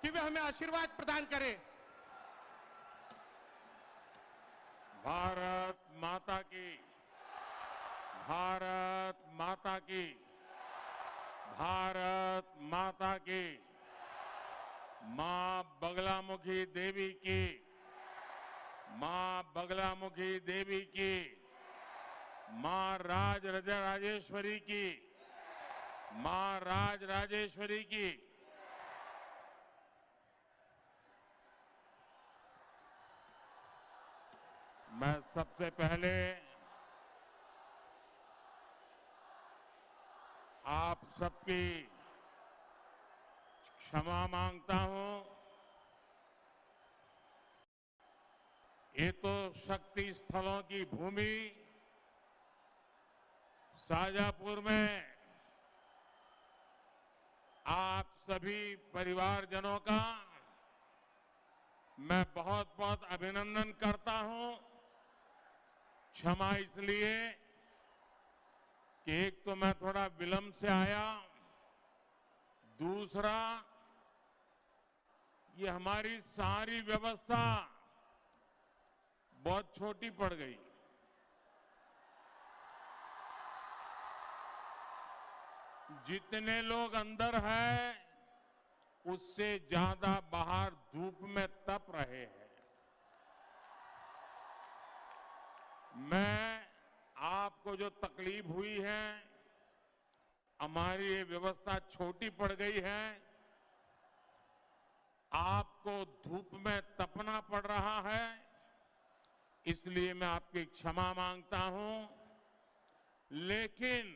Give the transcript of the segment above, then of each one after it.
कि वे हमें आशीर्वाद प्रदान करें। भारत माता की, भारत माता की, भारत माता की। मां बगलामुखी देवी की, मां बगलामुखी देवी की, मां राजराजेश्वरी की, मां राजराजेश्वरी की। मैं सबसे पहले आप सबकी क्षमा मांगता हूं। ये तो शक्ति स्थलों की भूमि शाजापुर में आप सभी परिवारजनों का मैं बहुत बहुत अभिनंदन करता हूं। क्षमा इसलिए कि एक तो मैं थोड़ा विलंब से आया, दूसरा ये हमारी सारी व्यवस्था बहुत छोटी पड़ गई। जितने लोग अंदर हैं उससे ज्यादा बाहर धूप में तप रहे हैं। मैं आपको जो तकलीफ हुई है, हमारी ये व्यवस्था छोटी पड़ गई है, आपको धूप में तपना पड़ रहा है, इसलिए मैं आपकी क्षमा मांगता हूं। लेकिन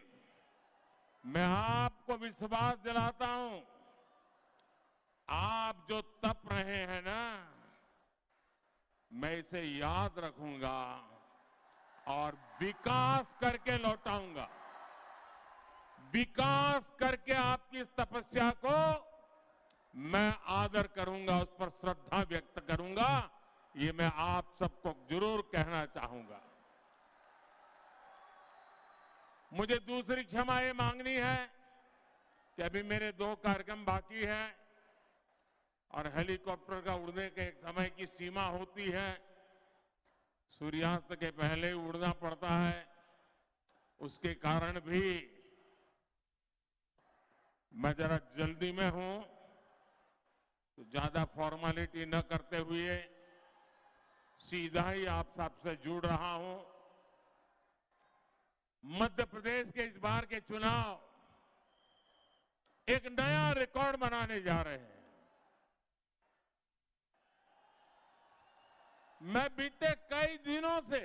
मैं आपको विश्वास दिलाता हूं, आप जो तप रहे हैं ना, मैं इसे याद रखूंगा और विकास करके लौटाऊंगा। विकास करके आपकी इस तपस्या को मैं आदर करूंगा, उस पर श्रद्धा व्यक्त करूंगा। ये मैं आप सबको जरूर कहना चाहूंगा। मुझे दूसरी क्षमा ये मांगनी है कि अभी मेरे 2 कार्यक्रम बाकी हैं और हेलीकॉप्टर का उड़ने के एक समय की सीमा होती है। सूर्यास्त के पहले उड़ना पड़ता है। उसके कारण भी मैं जरा जल्दी में हूं, तो ज्यादा फॉर्मेलिटी न करते हुए सीधा ही आप सबसे जुड़ रहा हूं। मध्य प्रदेश के इस बार के चुनाव एक नया रिकॉर्ड बनाने जा रहे हैं। मैं बीते कई दिनों से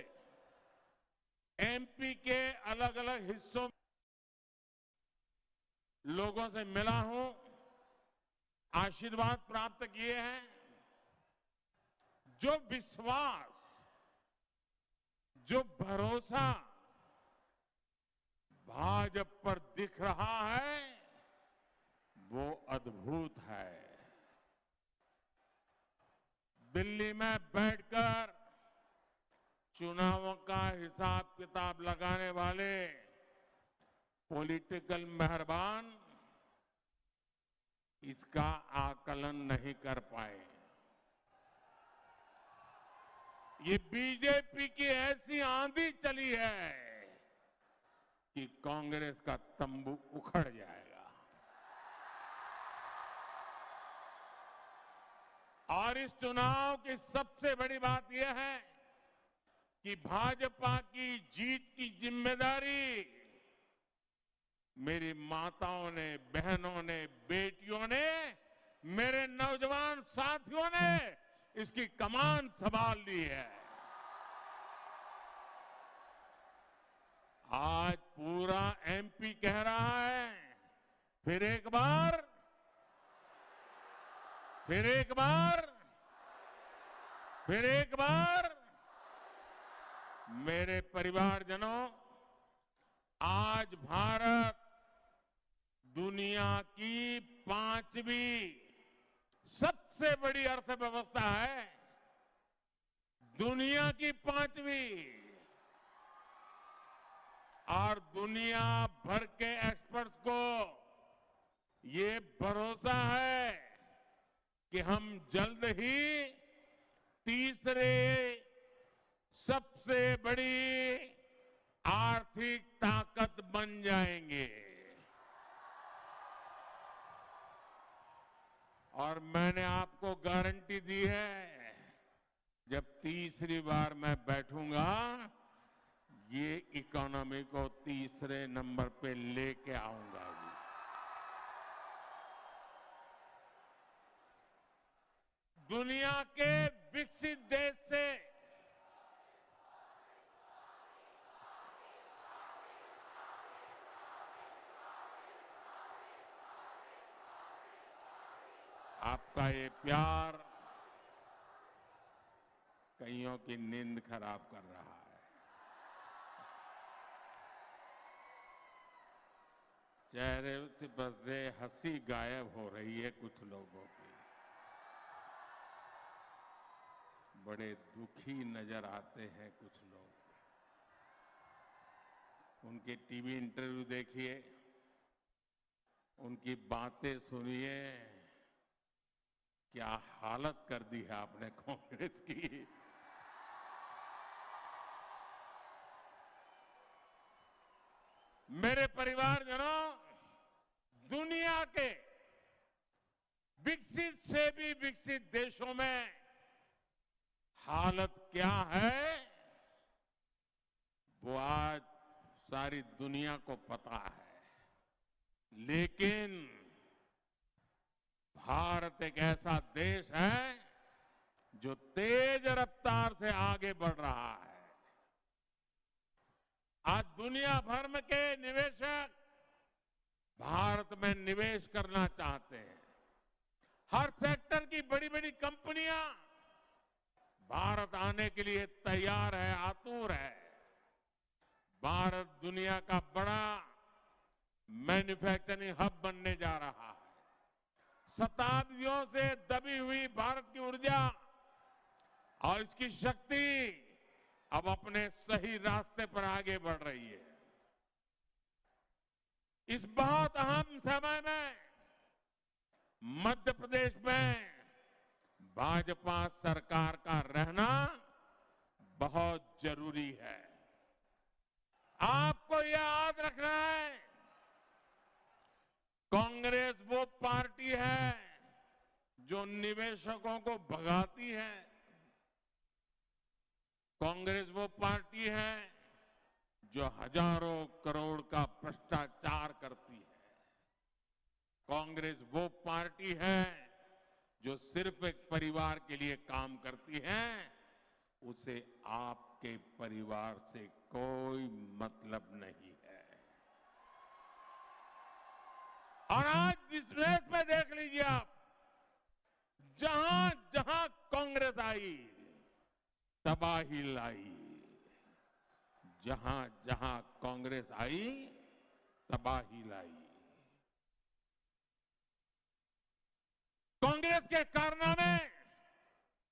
एमपी के अलग अलग हिस्सों में लोगों से मिला हूं, आशीर्वाद प्राप्त किए हैं। जो विश्वास, जो भरोसा भाजपा पर दिख रहा है वो अद्भुत है। दिल्ली में बैठकर चुनावों का हिसाब किताब लगाने वाले पॉलिटिकल मेहरबान इसका आकलन नहीं कर पाए। ये बीजेपी की ऐसी आंधी चली है कि कांग्रेस का तंबू उखड़ जाएगा। और इस चुनाव की सबसे बड़ी बात यह है कि भाजपा की जीत की जिम्मेदारी मेरी माताओं ने, बहनों ने, बेटियों ने, मेरे नौजवान साथियों ने इसकी कमान संभाल ली है। आज पूरा एमपी कह रहा है, फिर एक बार, फिर एक बार, फिर एक बार। मेरे परिवारजनों, आज भारत दुनिया की 5वीं सबसे बड़ी अर्थव्यवस्था है। दुनिया की 5वीं। और दुनिया भर के एक्सपर्ट्स को ये भरोसा है कि हम जल्द ही तीसरे सबसे बड़ी आर्थिक ताकत बन जाएंगे। और मैंने आपको गारंटी दी है, जब तीसरी बार मैं बैठूंगा, ये इकोनॉमी को तीसरे नंबर पे लेके आऊंगा। दुनिया के विकसित देश से आपका ये प्यार कईयों की नींद खराब कर रहा है। चेहरे से हंसी गायब हो रही है कुछ लोगों की। बड़े दुखी नजर आते हैं कुछ लोग। उनके टीवी इंटरव्यू देखिए, उनकी बातें सुनिए, क्या हालत कर दी है आपने कांग्रेस की। मेरे परिवारजनों, दुनिया के विकसित से भी विकसित देशों में हालत क्या है, वो आज सारी दुनिया को पता है। लेकिन भारत एक ऐसा देश है जो तेज रफ्तार से आगे बढ़ रहा है। आज दुनिया भर में के निवेशक भारत में निवेश करना चाहते हैं। हर सेक्टर की बड़ी बड़ी कंपनियां भारत आने के लिए तैयार है, आतुर है। भारत दुनिया का बड़ा मैन्युफैक्चरिंग हब बनने जा रहा है। शताब्दियों से दबी हुई भारत की ऊर्जा और इसकी शक्ति अब अपने सही रास्ते पर आगे बढ़ रही है। इस बहुत अहम समय में मध्य प्रदेश में भाजपा सरकार का रहना बहुत जरूरी है। आपको यह याद रखना है, कांग्रेस वो पार्टी है जो निवेशकों को भगाती है। कांग्रेस वो पार्टी है जो हजारों करोड़ का भ्रष्टाचार करती है। कांग्रेस वो पार्टी है जो सिर्फ एक परिवार के लिए काम करती है, उसे आपके परिवार से कोई मतलब नहीं है। और आज इस देश में देख लीजिए आप, जहां जहां कांग्रेस आई तबाही लाई। जहां जहां कांग्रेस आई तबाही लाई। कांग्रेस के कारनामे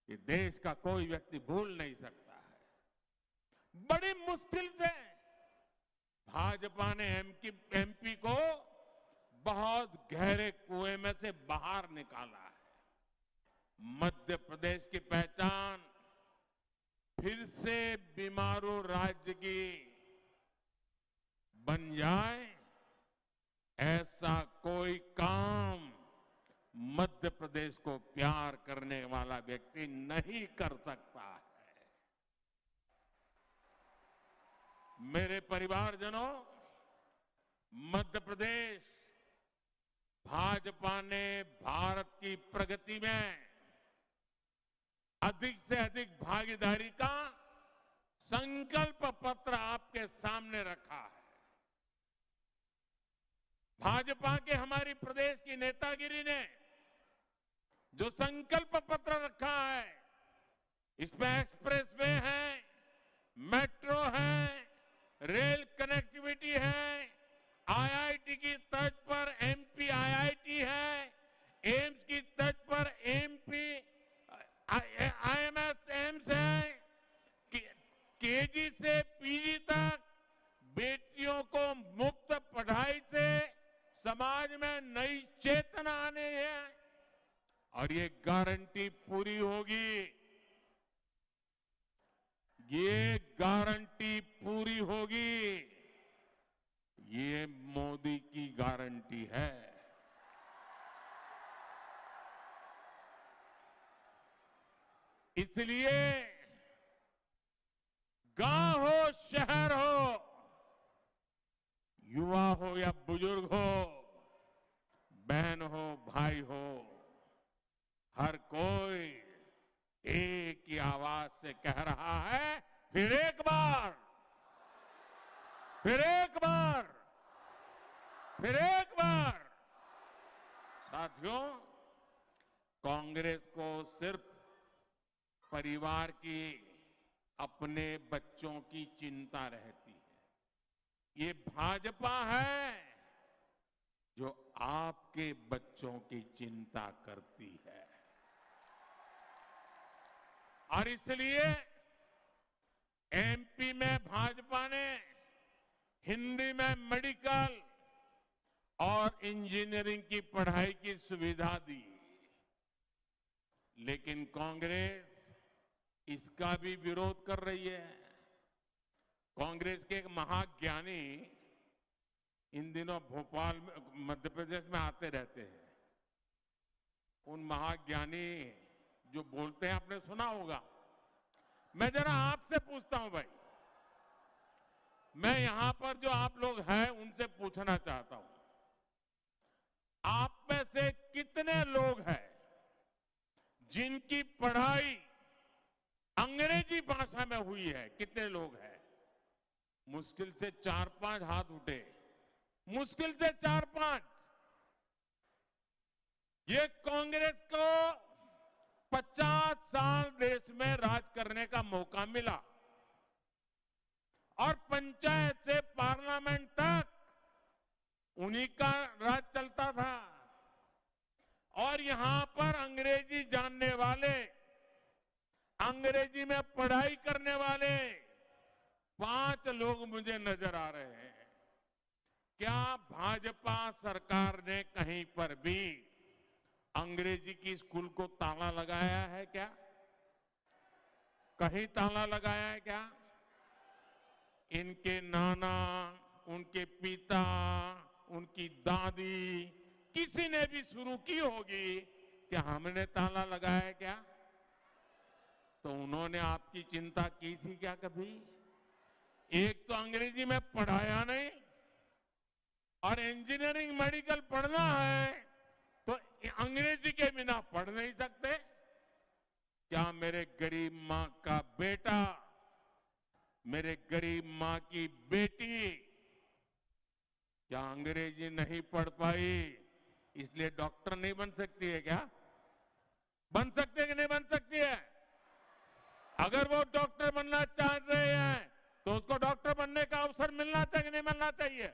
ये देश का कोई व्यक्ति भूल नहीं सकता है। बड़ी मुश्किल से भाजपा ने एमपी को बहुत गहरे कुएं में से बाहर निकाला है। मध्य प्रदेश की पहचान फिर से बीमारू राज्य की बन जाए, ऐसा कोई काम मध्य प्रदेश को प्यार करने वाला व्यक्ति नहीं कर सकता है। मेरे परिवारजनों, मध्य प्रदेश भाजपा ने भारत की प्रगति में अधिक से अधिक भागीदारी का संकल्प पत्र आपके सामने रखा है। भाजपा के हमारी प्रदेश की नेतागिरी ने जो संकल्प पत्र रखा है, इसमें एक्सप्रेसवे है, मेट्रो है, रेल कनेक्टिविटी है, आईआईटी की तर्ज पर एमपी आईआईटी है, एम्स की तर्ज पर एमपी आईएमएस एम्स है, केजी से पीजी तक बेटियों को मुफ्त पढ़ाई से समाज में नई चेतना आने है। और ये गारंटी पूरी होगी, ये गारंटी पूरी होगी। ये मोदी की गारंटी है। इसलिए गांव हो शहर हो, युवा हो या बुजुर्ग हो, बहन हो भाई हो, हर कोई एक ही आवाज से कह रहा है, फिर एक बार, फिर एक बार, फिर एक बार। साथियों, कांग्रेस को सिर्फ परिवार की, अपने बच्चों की चिंता रहती है। ये भाजपा है जो आपके बच्चों की चिंता करती है। और इसलिए एमपी में भाजपा ने हिंदी में मेडिकल और इंजीनियरिंग की पढ़ाई की सुविधा दी, लेकिन कांग्रेस इसका भी विरोध कर रही है। कांग्रेस के एक महाज्ञानी इन दिनों भोपाल में, मध्य प्रदेश में आते रहते हैं। उन महाज्ञानी जो बोलते हैं, आपने सुना होगा। मैं जरा आपसे पूछता हूं भाई, मैं यहां पर जो आप लोग हैं उनसे पूछना चाहता हूं, आप में से कितने लोग हैं जिनकी पढ़ाई अंग्रेजी भाषा में हुई है? कितने लोग हैं? मुश्किल से 4-5 हाथ उठे, मुश्किल से 4-5। ये कांग्रेस को 50 साल देश में राज करने का मौका मिला और पंचायत से पार्लियामेंट तक उन्हीं का राज चलता था। और यहां पर अंग्रेजी जानने वाले, अंग्रेजी में पढ़ाई करने वाले 5 लोग मुझे नजर आ रहे हैं। क्या भाजपा सरकार ने कहीं पर भी अंग्रेजी की स्कूल को ताला लगाया है क्या? कहीं ताला लगाया है क्या? इनके नाना, उनके पिता, उनकी दादी, किसी ने भी शुरू की होगी, क्या हमने ताला लगाया है क्या? तो उन्होंने आपकी चिंता की थी क्या कभी? एक तो अंग्रेजी में पढ़ाया नहीं, और इंजीनियरिंग मेडिकल पढ़ना है तो अंग्रेजी के बिना पढ़ नहीं सकते। क्या मेरे गरीब मां का बेटा, मेरे गरीब मां की बेटी क्या अंग्रेजी नहीं पढ़ पाई, इसलिए डॉक्टर नहीं बन सकती है क्या? बन सकती है कि नहीं बन सकती है? अगर वो डॉक्टर बनना चाह रहे हैं तो उसको डॉक्टर बनने का अवसर मिलना चाहिए कि नहीं मिलना चाहिए?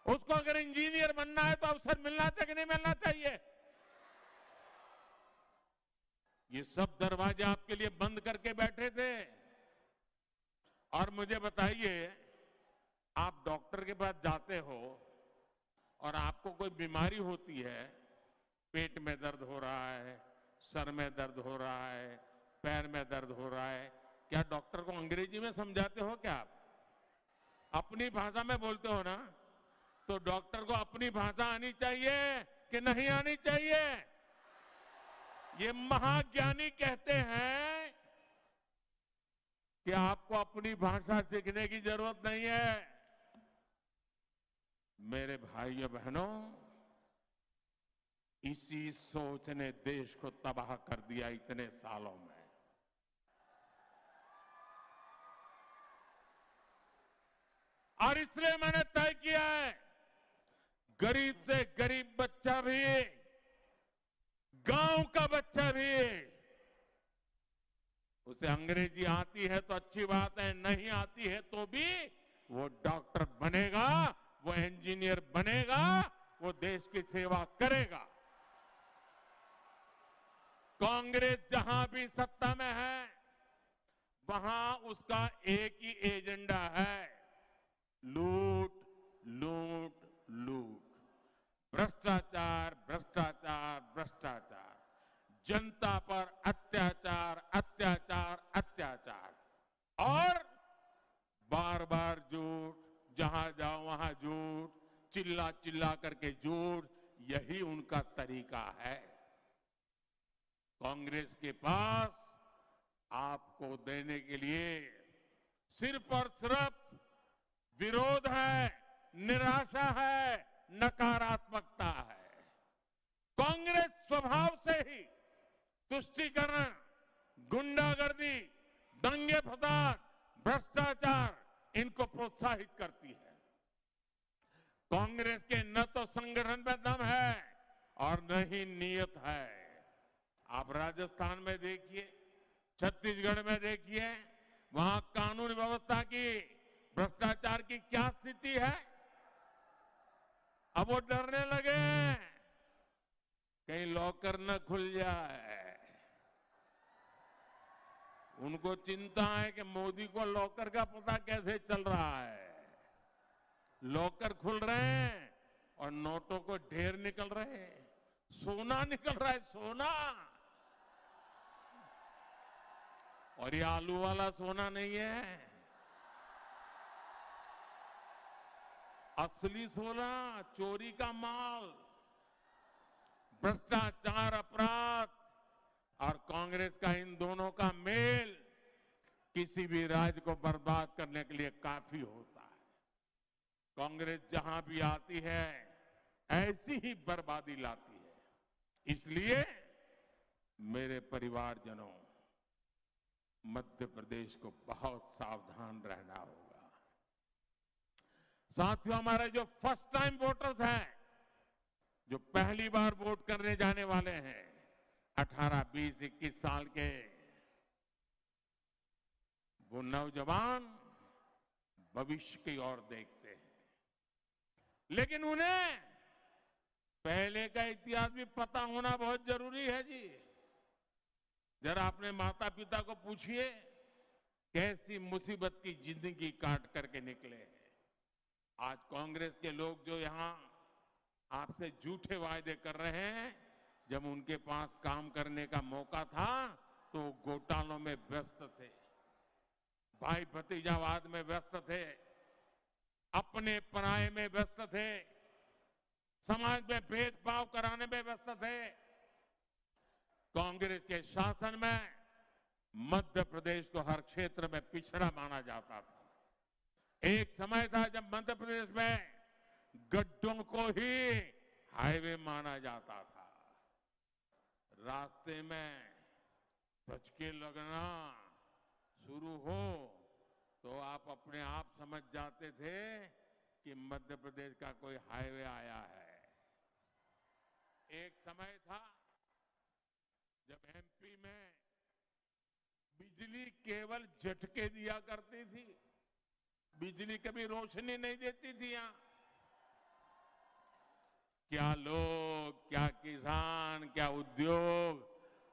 उसको अगर इंजीनियर बनना है तो अवसर मिलना चाहिए कि नहीं मिलना चाहिए? ये सब दरवाजे आपके लिए बंद करके बैठे थे। और मुझे बताइए, आप डॉक्टर के पास जाते हो और आपको कोई बीमारी होती है, पेट में दर्द हो रहा है, सर में दर्द हो रहा है, पैर में दर्द हो रहा है, क्या डॉक्टर को अंग्रेजी में समझाते हो क्या आप? अपनी भाषा में बोलते हो ना? तो डॉक्टर को अपनी भाषा आनी चाहिए कि नहीं आनी चाहिए? ये महाज्ञानी कहते हैं कि आपको अपनी भाषा सीखने की जरूरत नहीं है। मेरे भाइयों बहनों, इसी सोच ने देश को तबाह कर दिया इतने सालों में। और इसलिए मैंने तय किया है, गरीब से गरीब बच्चा भी, गांव का बच्चा भी, उसे अंग्रेजी आती है तो अच्छी बात है, नहीं आती है तो भी वो डॉक्टर बनेगा, वो इंजीनियर बनेगा, वो देश की सेवा करेगा। कांग्रेस जहां भी सत्ता में है, वहां उसका एक ही एजेंडा है, लूट लूट लूट, भ्रष्टाचार भ्रष्टाचार चिल्ला करके झूठ, यही उनका तरीका है। कांग्रेस के पास आपको देने के लिए सिर्फ और सिर्फ विरोध है, निराशा है, नकारात्मकता है। कांग्रेस स्वभाव से ही तुष्टीकरण, गुंडागर्दी, दंगे फसाद, भ्रष्टाचार इनको प्रोत्साहित करती है। कांग्रेस के न तो संगठन में दम है और न ही नीयत है। आप राजस्थान में देखिए, छत्तीसगढ़ में देखिए, वहां कानून व्यवस्था की, भ्रष्टाचार की क्या स्थिति है। अब वो डरने लगे हैं कहीं लॉकर न खुल जाए। उनको चिंता है कि मोदी को लॉकर का पता कैसे चल रहा है। लॉकर खुल रहे हैं और नोटों को ढेर निकल रहे हैं, सोना निकल रहा है, सोना। और ये आलू वाला सोना नहीं है, असली सोना, चोरी का माल। भ्रष्टाचार, अपराध और कांग्रेस का इन दोनों का मेल किसी भी राज्य को बर्बाद करने के लिए काफी होता है। कांग्रेस जहां भी आती है ऐसी ही बर्बादी लाती है। इसलिए मेरे परिवारजनों, मध्य प्रदेश को बहुत सावधान रहना होगा। साथियों, हमारे जो फर्स्ट टाइम वोटर्स हैं, जो पहली बार वोट करने जाने वाले हैं, 18, 20, 21 साल के, वो नौजवान भविष्य की ओर देखते हैं, लेकिन उन्हें पहले का इतिहास भी पता होना बहुत जरूरी है जी। जरा अपने माता पिता को पूछिए कैसी मुसीबत की जिंदगी काट करके निकले हैं। आज कांग्रेस के लोग जो यहां आपसे झूठे वायदे कर रहे हैं, जब उनके पास काम करने का मौका था तो घोटालों में व्यस्त थे, भाई भतीजावाद में व्यस्त थे, अपने पराये में व्यस्त थे, समाज में भेदभाव कराने में व्यस्त थे। कांग्रेस के शासन में मध्य प्रदेश को हर क्षेत्र में पिछड़ा माना जाता था। एक समय था जब मध्य प्रदेश में गड्ढों को ही हाईवे माना जाता था। रास्ते में धचके लगना शुरू हो तो आप अपने आप समझ जाते थे कि मध्य प्रदेश का कोई हाईवे आया है। एक समय था जब एमपी में बिजली केवल झटके दिया करती थी, बिजली कभी रोशनी नहीं देती थी। यहां क्या लोग, क्या किसान, क्या उद्योग,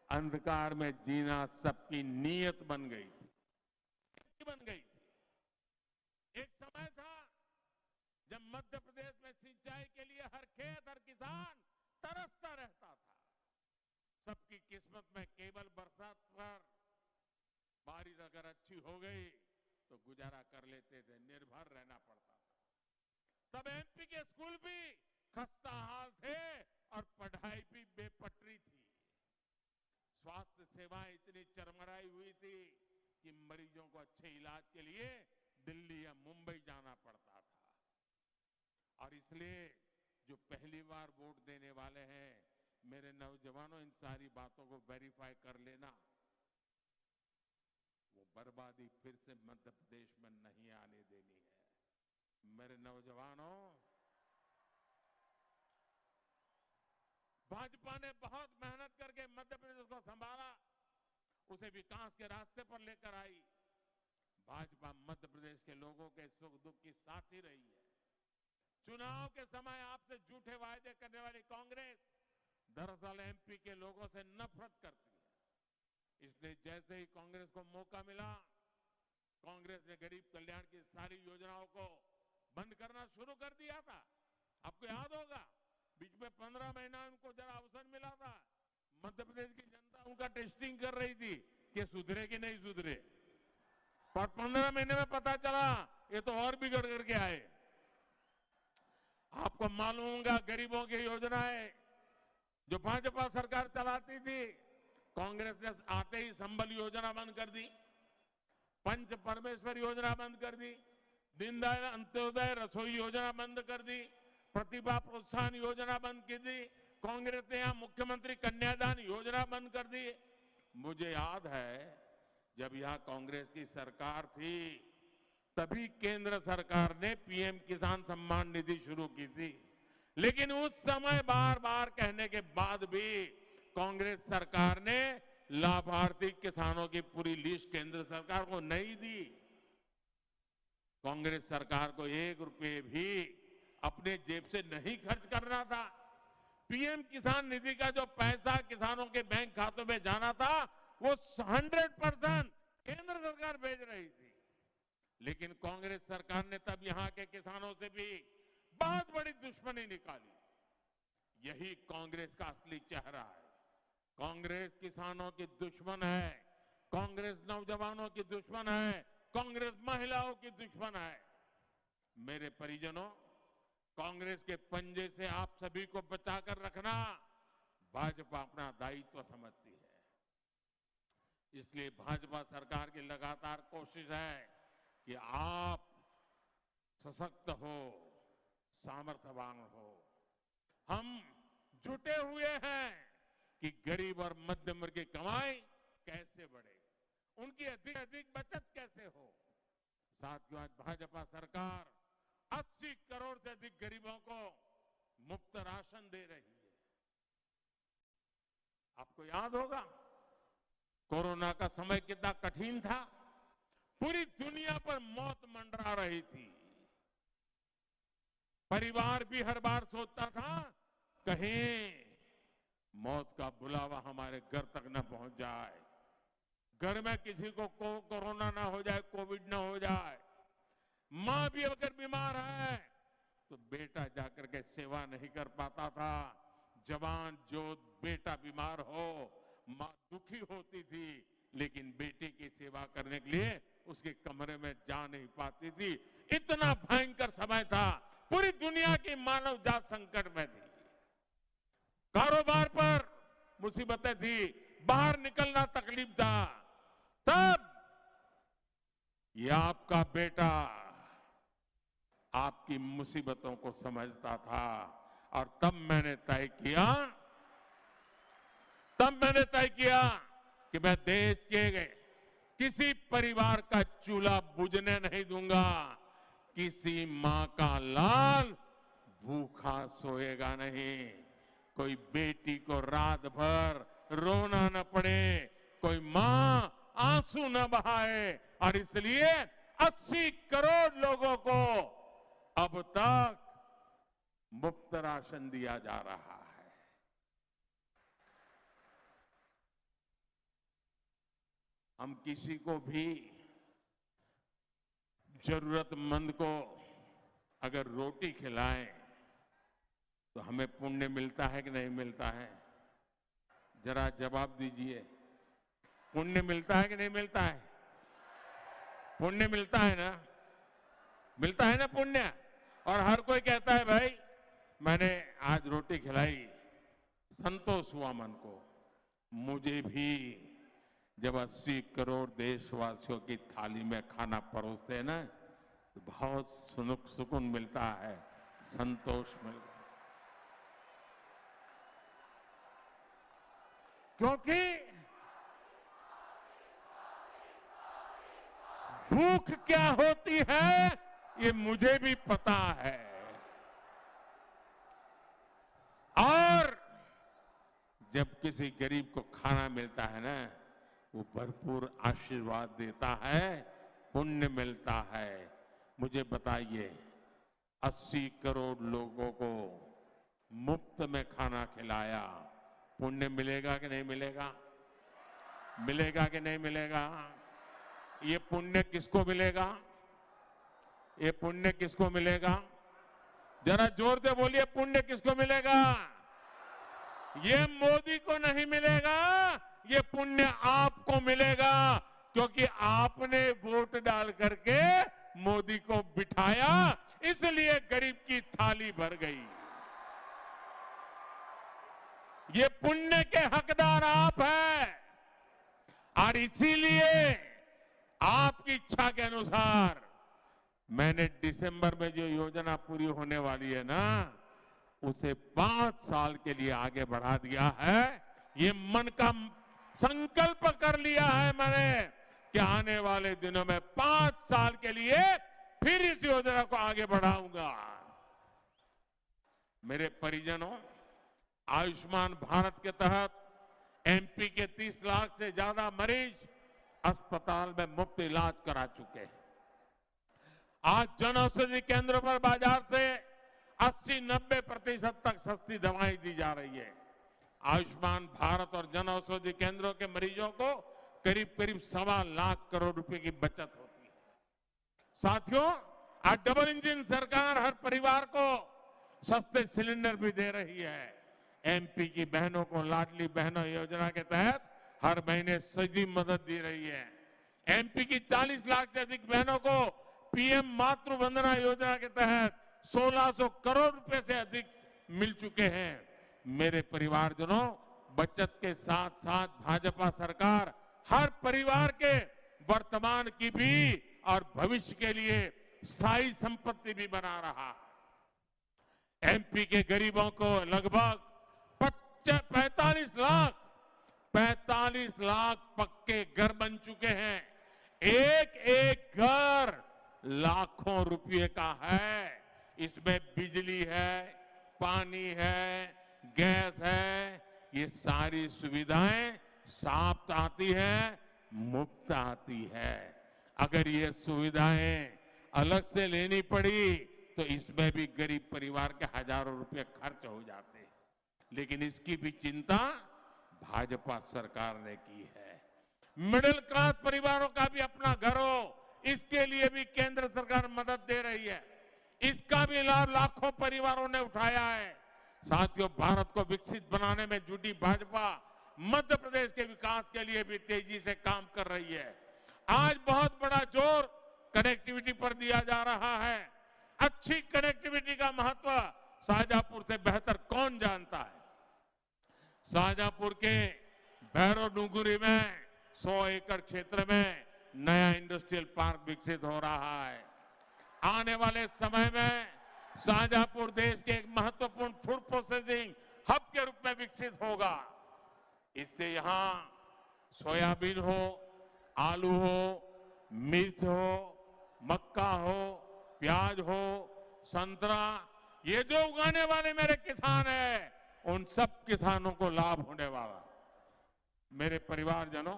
अंधकार में जीना सबकी नीयत बन गई थी, बन गई थी। एक समय था जब मध्य प्रदेश में सिंचाई के लिए हर खेत, हर किसान तरसता रहता था। सबकी किस्मत में केवल बरसात पर बारिश अगर अच्छी हो गई तो गुजारा कर लेते थे, निर्भर रहना पड़ता था। तब एमपी के स्कूल भी खस्ता हाल थे और पढ़ाई भी बेपटरी थी। स्वास्थ्य सेवाएं इतनी चरमराई हुई थी कि मरीजों को अच्छे इलाज के लिए दिल्ली या मुंबई जाना पड़ता था। और इसलिए जो पहली बार वोट देने वाले हैं, मेरे नौजवानों, इन सारी बातों को वेरीफाई कर लेना। वो बर्बादी फिर से मध्य प्रदेश में नहीं आने देनी है। मेरे नौजवानों, भाजपा ने बहुत मेहनत करके मध्य प्रदेश को संभाला, उसे विकास के रास्ते पर लेकर आई। भाजपा मध्य प्रदेश के लोगों के सुख दुख की साथी रही है। चुनाव के समय आपसे झूठे वायदे करने वाली कांग्रेस दरअसल एमपी के लोगों से नफरत करती है। इसलिए जैसे ही कांग्रेस को मौका मिला, कांग्रेस ने गरीब कल्याण की सारी योजनाओं को बंद करना शुरू कर दिया था। आपको याद होगा, बीच में 15 महीना उनको जरा अवसर मिला था। मध्य प्रदेश की जनता उनका टेस्टिंग कर रही थी कि सुधरे कि नहीं सुधरे। पर 15 महीने में पता चला ये तो और बिगड़ करके आए। आपको मालूम होगा गरीबों की योजनाएं जो भाजपा सरकार चलाती थी, कांग्रेस ने आते ही संबल योजना बंद कर दी, पंच परमेश्वर योजना बंद कर दी, दीनदयाल अंत्योदय रसोई योजना बंद कर दी, प्रतिभा प्रोत्साहन योजना बंद कर दी, कांग्रेस ने यहां मुख्यमंत्री कन्यादान योजना बंद कर दी। मुझे याद है जब यहां कांग्रेस की सरकार थी तभी केंद्र सरकार ने पीएम किसान सम्मान निधि शुरू की थी, लेकिन उस समय बार बार कहने के बाद भी कांग्रेस सरकार ने लाभार्थी किसानों की पूरी लिस्ट केंद्र सरकार को नहीं दी। कांग्रेस सरकार को 1 रुपये भी अपने जेब से नहीं खर्च करना था। पीएम किसान निधि का जो पैसा किसानों के बैंक खातों में जाना था वो 100% केंद्र सरकार भेज रही थी, लेकिन कांग्रेस सरकार ने तब यहां के किसानों से भी बहुत बड़ी दुश्मनी निकाली। यही कांग्रेस का असली चेहरा है। कांग्रेस किसानों की दुश्मन है, कांग्रेस नौजवानों की दुश्मन है, कांग्रेस महिलाओं की दुश्मन है। मेरे परिजनों, कांग्रेस के पंजे से आप सभी को बचाकर रखना भाजपा अपना दायित्व समझती है। इसलिए भाजपा सरकार की लगातार कोशिश है कि आप सशक्त हो, सामर्थ्यवान हो। हम जुटे हुए हैं कि गरीब और मध्यम वर्ग की कमाई कैसे बढ़े, उनकी अधिक अधिक बचत कैसे हो। साथियों, आज भाजपा सरकार 80 करोड़ से अधिक गरीबों को मुफ्त राशन दे रही है। आपको याद होगा कोरोना का समय कितना कठिन था, पूरी दुनिया पर मौत मंडरा रही थी। परिवार भी हर बार सोचता था कहीं मौत का बुलावा हमारे घर तक न पहुंच जाए, घर में किसी को कोरोना ना हो जाए, कोविड ना हो जाए। मां भी अगर बीमार है तो बेटा जाकर के सेवा नहीं कर पाता था। जवान जो बेटा बीमार हो मां दुखी होती थी, लेकिन बेटे की सेवा करने के लिए उसके कमरे में जा नहीं पाती थी। इतना भयंकर समय था, पूरी दुनिया की मानव जात संकट में थी। कारोबार पर मुसीबतें थी, बाहर निकलना तकलीफ था। तब ये आपका बेटा आपकी मुसीबतों को समझता था और तब मैंने तय किया कि मैं देश के किसी परिवार का चूल्हा बुझने नहीं दूंगा, किसी मां का लाल भूखा सोएगा नहीं, कोई बेटी को रात भर रोना न पड़े, कोई मां आंसू न बहाए। और इसलिए 80 करोड़ लोगों को अब तक मुफ्त राशन दिया जा रहा है। हम किसी को भी जरूरतमंद को अगर रोटी खिलाएं तो हमें पुण्य मिलता है कि नहीं मिलता है? जरा जवाब दीजिए। पुण्य मिलता है कि नहीं मिलता है? पुण्य मिलता है ना? मिलता है ना पुण्य? और हर कोई कहता है भाई मैंने आज रोटी खिलाई, संतोष हुआ मन को। मुझे भी जब 80 करोड़ देशवासियों की थाली में खाना परोसते हैं ना तो बहुत सुकून मिलता है, संतोष मिलता है। क्योंकि भूख क्या होती है ये मुझे भी पता है, और जब किसी गरीब को खाना मिलता है ना वो भरपूर आशीर्वाद देता है, पुण्य मिलता है। मुझे बताइए 80 करोड़ लोगों को मुफ्त में खाना खिलाया, पुण्य मिलेगा कि नहीं मिलेगा? मिलेगा कि नहीं मिलेगा? ये पुण्य किसको मिलेगा? ये पुण्य किसको मिलेगा? जरा जोर से बोलिए, पुण्य किसको मिलेगा? ये मोदी को नहीं मिलेगा, ये पुण्य आपको मिलेगा, क्योंकि आपने वोट डाल करके मोदी को बिठाया। इसलिए गरीब की थाली भर गई। ये पुण्य के हकदार आप हैं और इसीलिए आपकी इच्छा के अनुसार मैंने दिसंबर में जो योजना पूरी होने वाली है ना, उसे 5 साल के लिए आगे बढ़ा दिया है। ये मन का संकल्प कर लिया है मैंने कि आने वाले दिनों में 5 साल के लिए फिर इस योजना को आगे बढ़ाऊंगा। मेरे परिजनों, आयुष्मान भारत के तहत एमपी के 30 लाख से ज्यादा मरीज अस्पताल में मुफ्त इलाज करा चुके हैं। आज जन औषधि केंद्रों पर बाजार से 80-90% तक सस्ती दवाएं दी जा रही है। आयुष्मान भारत और जन औषधि केंद्रों के मरीजों को करीब करीब 1.25 लाख करोड़ रुपए की बचत होती है। साथियों, आज डबल इंजन सरकार हर परिवार को सस्ते सिलेंडर भी दे रही है। एमपी की बहनों को लाडली बहनों योजना के तहत हर महीने सही मदद दी रही है। एमपी की 40 लाख से अधिक बहनों को पीएम मातृ वंदना योजना के तहत 1600 करोड़ रुपए से अधिक मिल चुके हैं। मेरे परिवारजनों, बचत के साथ साथ भाजपा सरकार हर परिवार के वर्तमान की भी और भविष्य के लिए स्थायी संपत्ति भी बना रहा है। एमपी के गरीबों को लगभग 45 लाख पक्के घर बन चुके हैं। एक एक घर लाखों रुपए का है। इसमें बिजली है, पानी है, गैस है, ये सारी सुविधाएं साफ आती है, मुफ्त आती है। अगर ये सुविधाएं अलग से लेनी पड़ी तो इसमें भी गरीब परिवार के हजारों रुपए खर्च हो जाते हैं। लेकिन इसकी भी चिंता भाजपा सरकार ने की है। मिडिल क्लास परिवारों का भी अपना घर हो, इसके लिए भी केंद्र सरकार मदद दे रही है। इसका भी लाभ लाखों परिवारों ने उठाया है। साथियों, भारत को विकसित बनाने में जुटी भाजपा मध्य प्रदेश के विकास के लिए भी तेजी से काम कर रही है। आज बहुत बड़ा जोर कनेक्टिविटी पर दिया जा रहा है। अच्छी कनेक्टिविटी का महत्व शाहजहांपुर से बेहतर कौन जानता है। शाहजहांपुर के भैरव डुंगरी में 100 एकड़ क्षेत्र में नया इंडस्ट्रियल पार्क विकसित हो रहा है। आने वाले समय में शाहजहांपुर देश के एक महत्वपूर्ण फूड प्रोसेसिंग हब के रूप में विकसित होगा। इससे यहां सोयाबीन हो, आलू हो, मिर्च हो, मक्का हो, प्याज हो, संतरा, ये जो उगाने वाले मेरे किसान हैं, उन सब किसानों को लाभ होने वाला। मेरे परिवारजनों,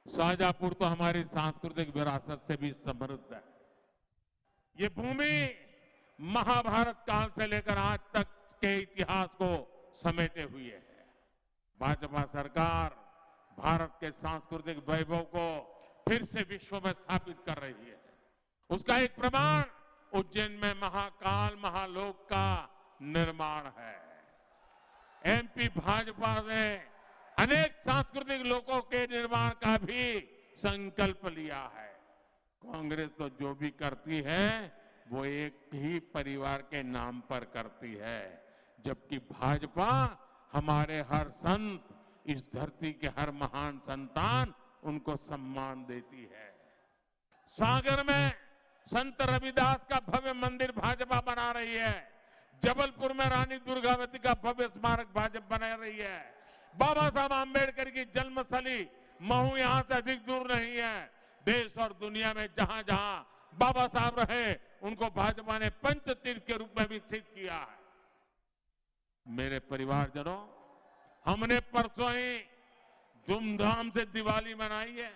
शाहजहांपुर तो हमारी सांस्कृतिक विरासत से भी समृद्ध है। ये भूमि महाभारत काल से लेकर आज तक के इतिहास को समेटे हुए है। भाजपा सरकार भारत के सांस्कृतिक वैभव को फिर से विश्व में स्थापित कर रही है। उसका एक प्रमाण उज्जैन में महाकाल महालोक का निर्माण है। एमपी भाजपा ने अनेक सांस्कृतिक लोकों के निर्माण का भी संकल्प लिया है। कांग्रेस तो जो भी करती है वो एक ही परिवार के नाम पर करती है, जबकि भाजपा हमारे हर संत, इस धरती के हर महान संतान, उनको सम्मान देती है। सागर में संत रविदास का भव्य मंदिर भाजपा बना रही है। जबलपुर में रानी दुर्गावती का भव्य स्मारक भाजपा बना रही है। बाबा साहब आंबेडकर की जन्मस्थली महू यहां से अधिक दूर नहीं है। देश और दुनिया में जहां जहां बाबा साहब रहे, उनको भाजपा ने पंचतीर्थ के रूप में विकसित किया है। मेरे परिवारजनों, हमने परसों ही धूमधाम से दिवाली मनाई है।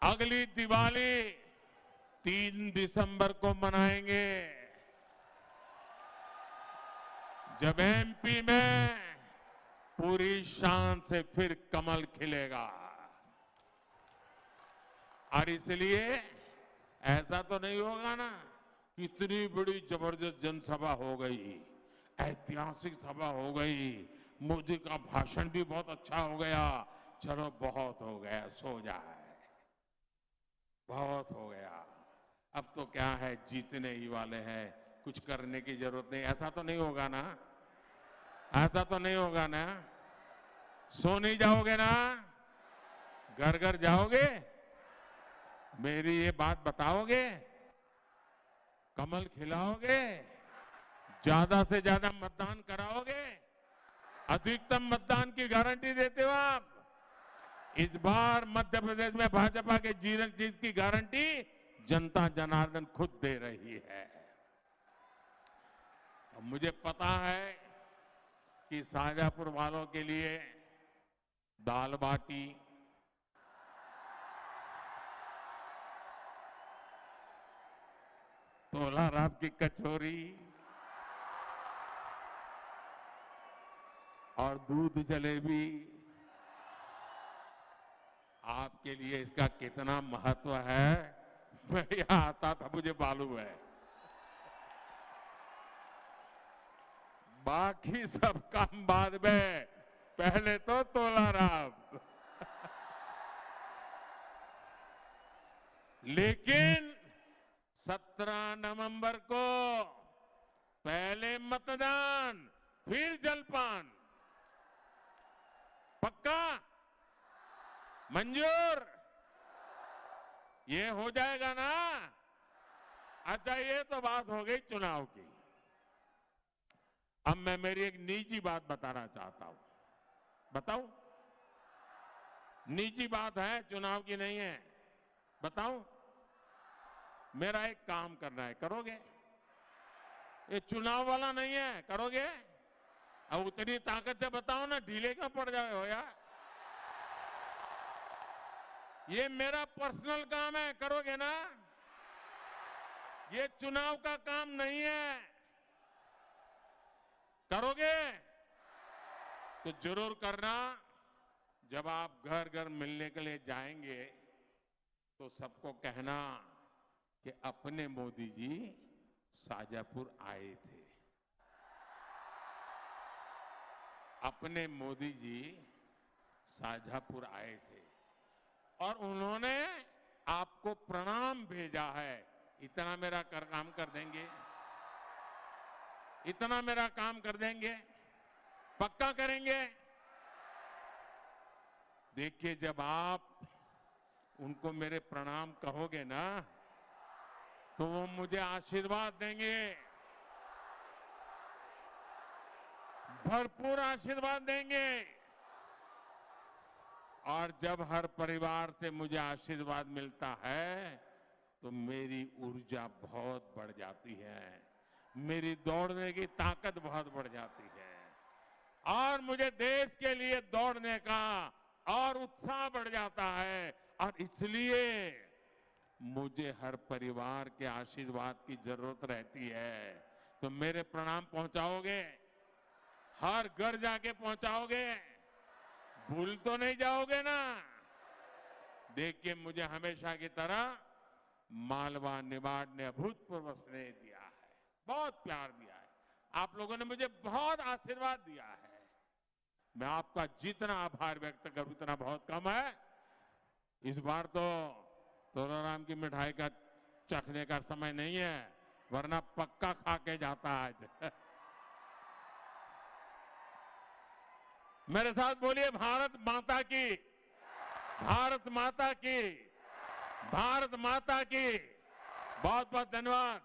अगली दिवाली 3 दिसंबर को मनाएंगे, जब एमपी में पूरी शान से फिर कमल खिलेगा। और इसलिए ऐसा तो नहीं होगा ना, इतनी बड़ी जबरदस्त जनसभा हो गई, ऐतिहासिक सभा हो गई, मोदी का भाषण भी बहुत अच्छा हो गया, चलो बहुत हो गया, सो जाए, बहुत हो गया। अब तो क्या है, जीतने ही वाले हैं, कुछ करने की जरूरत नहीं। ऐसा तो नहीं होगा ना? ऐसा तो नहीं होगा ना? सो नहीं जाओगे ना? घर घर जाओगे? मेरी ये बात बताओगे? कमल खिलाओगे? ज्यादा से ज्यादा मतदान कराओगे? अधिकतम मतदान की गारंटी देते हो आप? इस बार मध्य प्रदेश में भाजपा के जीत की गारंटी जनता जनार्दन खुद दे रही है। मुझे पता है कि शाहजहांपुर वालों के लिए दाल बाटी, तोलाराम की कचौरी और दूध जलेबी, आपके लिए इसका कितना महत्व है मैं यहां आता था, मुझे मालूम है। बाकी सब काम बाद में, पहले तो तोलाराम। लेकिन 17 नवंबर को पहले मतदान, फिर जलपान। पक्का? मंजूर? ये हो जाएगा ना? अच्छा, ये तो बात हो गई चुनाव की। अब मैं मेरी एक निजी बात बताना चाहता हूं। बताऊं? निजी बात है, चुनाव की नहीं है। बताऊं? मेरा एक काम करना है, करोगे? ये चुनाव वाला नहीं है, करोगे? अब उतनी ताकत से बताओ ना, ढीले क्यों पड़ जाए हो यार? ये मेरा पर्सनल काम है, करोगे ना? ये चुनाव का काम नहीं है, करोगे? तो जरूर करना। जब आप घर घर मिलने के लिए जाएंगे तो सबको कहना कि अपने मोदी जी शाहजहांपुर आए थे। अपने मोदी जी शाहजहांपुर आए थे और उन्होंने आपको प्रणाम भेजा है। इतना मेरा काम कर देंगे? इतना मेरा काम कर देंगे? पक्का करेंगे? देखिए, जब आप उनको मेरे प्रणाम कहोगे ना, तो वो मुझे आशीर्वाद देंगे, भरपूर आशीर्वाद देंगे। और जब हर परिवार से मुझे आशीर्वाद मिलता है तो मेरी ऊर्जा बहुत बढ़ जाती है, मेरी दौड़ने की ताकत बहुत बढ़ जाती है और मुझे देश के लिए दौड़ने का और उत्साह बढ़ जाता है। और इसलिए मुझे हर परिवार के आशीर्वाद की जरूरत रहती है। तो मेरे प्रणाम पहुंचाओगे? हर घर जाके पहुंचाओगे? भूल तो नहीं जाओगे ना? देखिए, मुझे हमेशा की तरह मालवा निमाड़ ने अभूतपूर्व स्नेह दिया है, बहुत प्यार दिया है। आप लोगों ने मुझे बहुत आशीर्वाद दिया है। मैं आपका जितना आभार व्यक्त करूं उतना बहुत कम है। इस बार तो तोलाराम की मिठाई का चखने का समय नहीं है, वरना पक्का खा के जाता आज। मेरे साथ बोलिए, भारत माता की, भारत माता की, भारत माता की। बहुत बहुत धन्यवाद।